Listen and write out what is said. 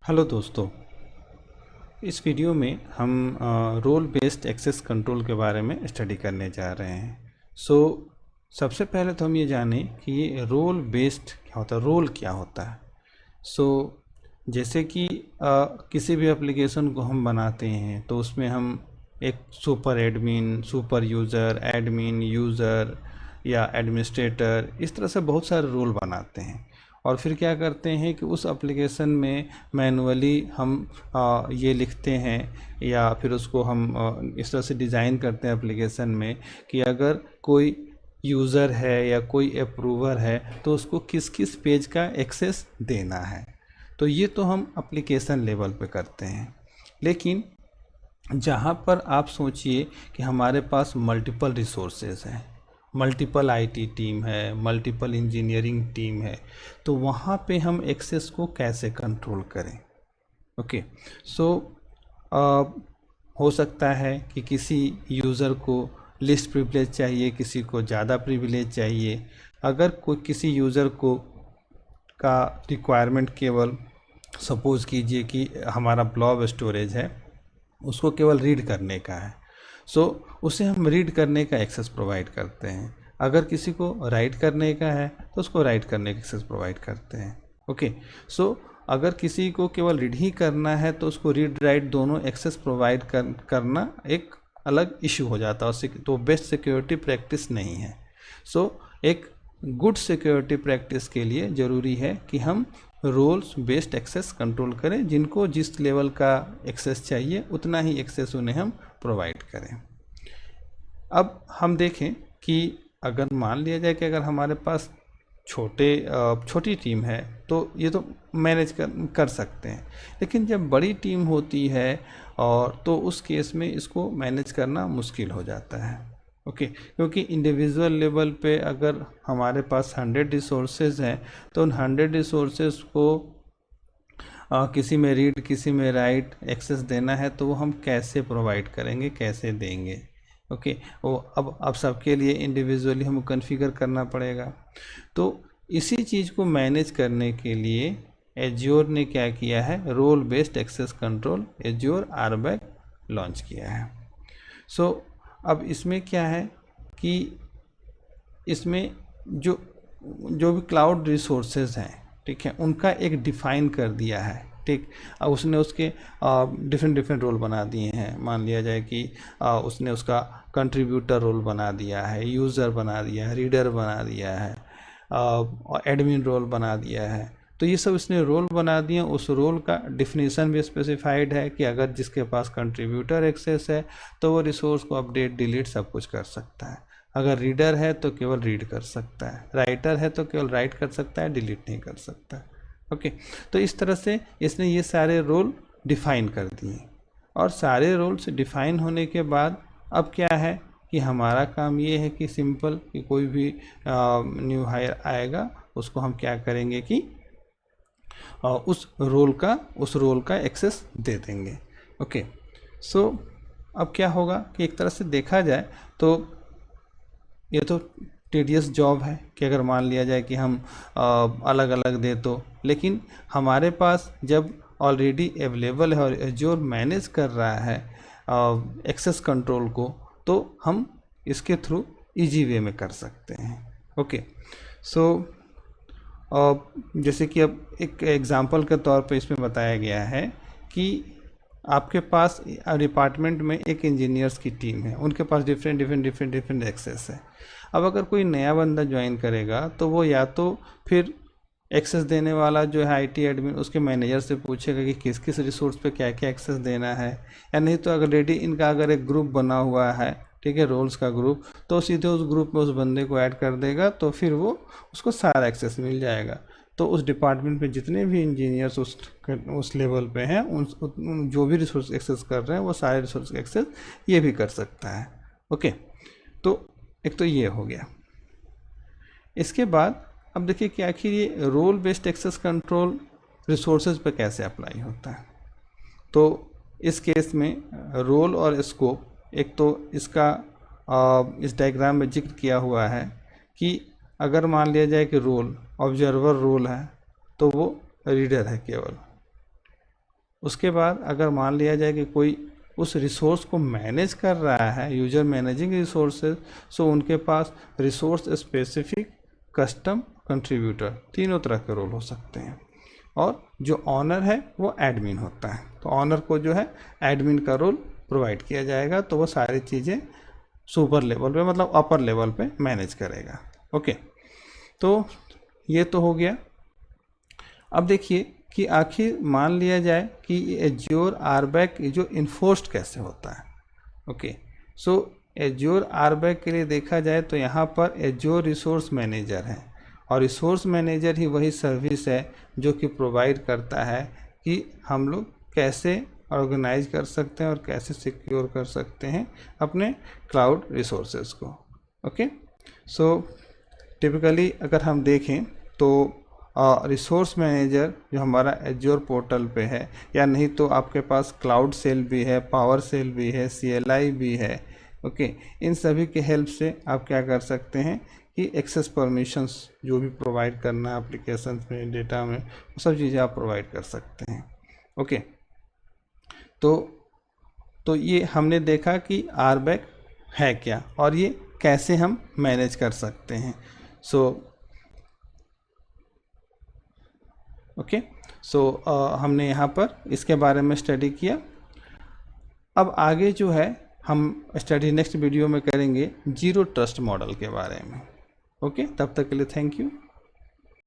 Hello दोस्तों, इस video में हम रोल बेस्ड एक्सेस कंट्रोल के बारे में स्टडी करने जा रहे हैं। सबसे पहले तो हम ये जानें कि ये रोल बेस्ड क्या होता है, रोल क्या होता है। जैसे कि किसी भी एप्लीकेशन को हम बनाते हैं तो उसमें हम एक super admin, super user, admin, user या एडमिनिस्ट्रेटर, इस तरह से बहुत सारे रोल बनाते हैं। और फिर क्या करते हैं कि उस एप्लीकेशन में मैनुअली हम ये लिखते हैं या फिर उसको हम इस तरह से डिज़ाइन करते हैं एप्लीकेशन में कि अगर कोई यूज़र है या कोई अप्रूवर है तो उसको किस किस पेज का एक्सेस देना है। तो ये तो हम एप्लीकेशन लेवल पे करते हैं। लेकिन जहाँ पर आप सोचिए कि हमारे पास मल्टीपल रिसोर्सेज हैं, मल्टीपल आईटी टीम है, मल्टीपल इंजीनियरिंग टीम है, तो वहाँ पे हम एक्सेस को कैसे कंट्रोल करें। ओके, सो हो सकता है कि किसी यूज़र को लिस्ट प्रिविलेज चाहिए, किसी को ज़्यादा प्रिविलेज चाहिए। अगर कोई किसी यूज़र को का रिक्वायरमेंट केवल सपोज़ कीजिए कि हमारा ब्लॉब स्टोरेज है, उसको केवल रीड करने का है, उसे हम रीड करने का एक्सेस प्रोवाइड करते हैं। अगर किसी को राइट करने का है तो उसको राइट करने का एक्सेस प्रोवाइड करते हैं। ओके, अगर किसी को केवल रीड ही करना है तो उसको रीड राइट दोनों एक्सेस प्रोवाइड करना एक अलग इशू हो जाता है, तो बेस्ट सिक्योरिटी प्रैक्टिस नहीं है। एक गुड सिक्योरिटी प्रैक्टिस के लिए ज़रूरी है कि हम रोल्स बेस्ड एक्सेस कंट्रोल करें। जिनको जिस लेवल का एक्सेस चाहिए उतना ही एक्सेस उन्हें हम प्रोवाइड करें। अब हम देखें कि अगर मान लिया जाए कि अगर हमारे पास छोटी टीम है तो ये तो मैनेज कर सकते हैं, लेकिन जब बड़ी टीम होती है और तो उस केस में इसको मैनेज करना मुश्किल हो जाता है। ओके, क्योंकि इंडिविजुअल लेवल पे अगर हमारे पास 100 रिसोर्सेज हैं तो उन 100 रिसोर्सेज को किसी में रीड, किसी में राइट एक्सेस देना है तो वो हम कैसे प्रोवाइड करेंगे, कैसे देंगे। ओके, वो अब सबके लिए इंडिविजुअली हमको कॉन्फ़िगर करना पड़ेगा। तो इसी चीज़ को मैनेज करने के लिए एज्योर ने क्या किया है, role based access control Azure RBAC launch किया है। अब इसमें क्या है कि इसमें जो भी क्लाउड रिसोर्सेज हैं, ठीक है, उनका एक डिफ़ाइन कर दिया है। ठीक, अब उसने उसके डिफरेंट रोल बना दिए हैं। मान लिया जाए कि उसने उसका कंट्रीब्यूटर रोल बना दिया है, यूज़र बना दिया है, रीडर बना दिया है, एडमिन रोल बना दिया है। तो ये सब इसने रोल बना दिए। उस रोल का डिफिनीशन भी स्पेसिफाइड है कि अगर जिसके पास कंट्रीब्यूटर एक्सेस है तो वो रिसोर्स को अपडेट, डिलीट सब कुछ कर सकता है। अगर रीडर है तो केवल रीड कर सकता है, राइटर है तो केवल राइट कर सकता है, डिलीट नहीं कर सकता है। ओके, तो इस तरह से इसने ये सारे रोल डिफ़ाइन कर दिए। और सारे रोल्स डिफ़ाइन होने के बाद अब क्या है कि हमारा काम ये है कि सिंपल कि कोई भी न्यू हायर आएगा उसको हम क्या करेंगे कि उस रोल का एक्सेस दे देंगे। ओके, अब क्या होगा कि एक तरह से देखा जाए तो ये तो टीडियस जॉब है कि अगर मान लिया जाए कि हम अलग अलग दे तो, लेकिन हमारे पास जब ऑलरेडी अवेलेबल है और एज्योर मैनेज कर रहा है एक्सेस कंट्रोल को, तो हम इसके थ्रू इजी वे में कर सकते हैं। ओके, जैसे कि अब एक एग्जांपल के तौर पे इसमें बताया गया है कि आपके पास डिपार्टमेंट में एक इंजीनियर्स की टीम है, उनके पास डिफरेंट एक्सेस है। अब अगर कोई नया बंदा ज्वाइन करेगा तो वो या तो फिर एक्सेस देने वाला जो है IT एडमिन उसके मैनेजर से पूछेगा कि किस किस रिसोर्स पे क्या क्या एक्सेस देना है, या नहीं तो अगर रेडी इनका अगर एक ग्रुप बना हुआ है, ठीक है, रोल्स का ग्रुप, तो सीधे उस ग्रुप में उस बंदे को ऐड कर देगा तो फिर वो उसको सारा एक्सेस मिल जाएगा। तो उस डिपार्टमेंट पे जितने भी इंजीनियर्स उस लेवल पे हैं, उन जो भी रिसोर्स एक्सेस कर रहे हैं वो सारे रिसोर्स एक्सेस ये भी कर सकता है। ओके, तो एक तो ये हो गया। इसके बाद अब देखिए कि आखिर ये role based access control resources पे कैसे अप्लाई होता है। तो इस केस में रोल और स्कोप, एक तो इसका इस डायग्राम में जिक्र किया हुआ है कि अगर मान लिया जाए कि रोल ऑब्जर्वर रोल है तो वो रीडर है केवल, उसके बाद अगर मान लिया जाए कि कोई उस रिसोर्स को मैनेज कर रहा है, यूजर मैनेजिंग रिसोर्सेज, सो उनके पास रिसोर्स स्पेसिफिक, कस्टम, कंट्रीब्यूटर, तीनों तरह के रोल हो सकते हैं। और जो ऑनर है वो एडमिन होता है, तो ऑनर को जो है एडमिन का रोल प्रोवाइड किया जाएगा, तो वो सारी चीज़ें सुपर लेवल पे मतलब अपर लेवल पे मैनेज करेगा। ओके, तो ये तो हो गया। अब देखिए कि आखिर मान लिया जाए कि एज्योर आरबैक जो इन्फोर्स्ड कैसे होता है। ओके, सो एज्योर आरबैक के लिए देखा जाए तो यहाँ पर एज्योर रिसोर्स मैनेजर है, और रिसोर्स मैनेजर ही वही सर्विस है जो कि प्रोवाइड करता है कि हम लोग कैसे ऑर्गेनाइज कर सकते हैं और कैसे सिक्योर कर सकते हैं अपने क्लाउड रिसोर्सेज को। ओके, सो टिपिकली अगर हम देखें तो रिसोर्स मैनेजर जो हमारा एज्योर पोर्टल पे है, या नहीं तो आपके पास क्लाउड सेल भी है, पावर सेल भी है, CLI भी है। ओके, इन सभी के हेल्प से आप क्या कर सकते हैं कि एक्सेस परमिशंस जो भी प्रोवाइड करना है एप्लीकेशन में, डेटा में, वो सब चीज़ें आप प्रोवाइड कर सकते हैं। ओके, तो ये हमने देखा कि आरबैक है क्या और ये कैसे हम मैनेज कर सकते हैं। सो हमने यहाँ पर इसके बारे में स्टडी किया। अब आगे जो है हम स्टडी नेक्स्ट वीडियो में करेंगे जीरो ट्रस्ट मॉडल के बारे में। ओके, तब तक के लिए थैंक यू।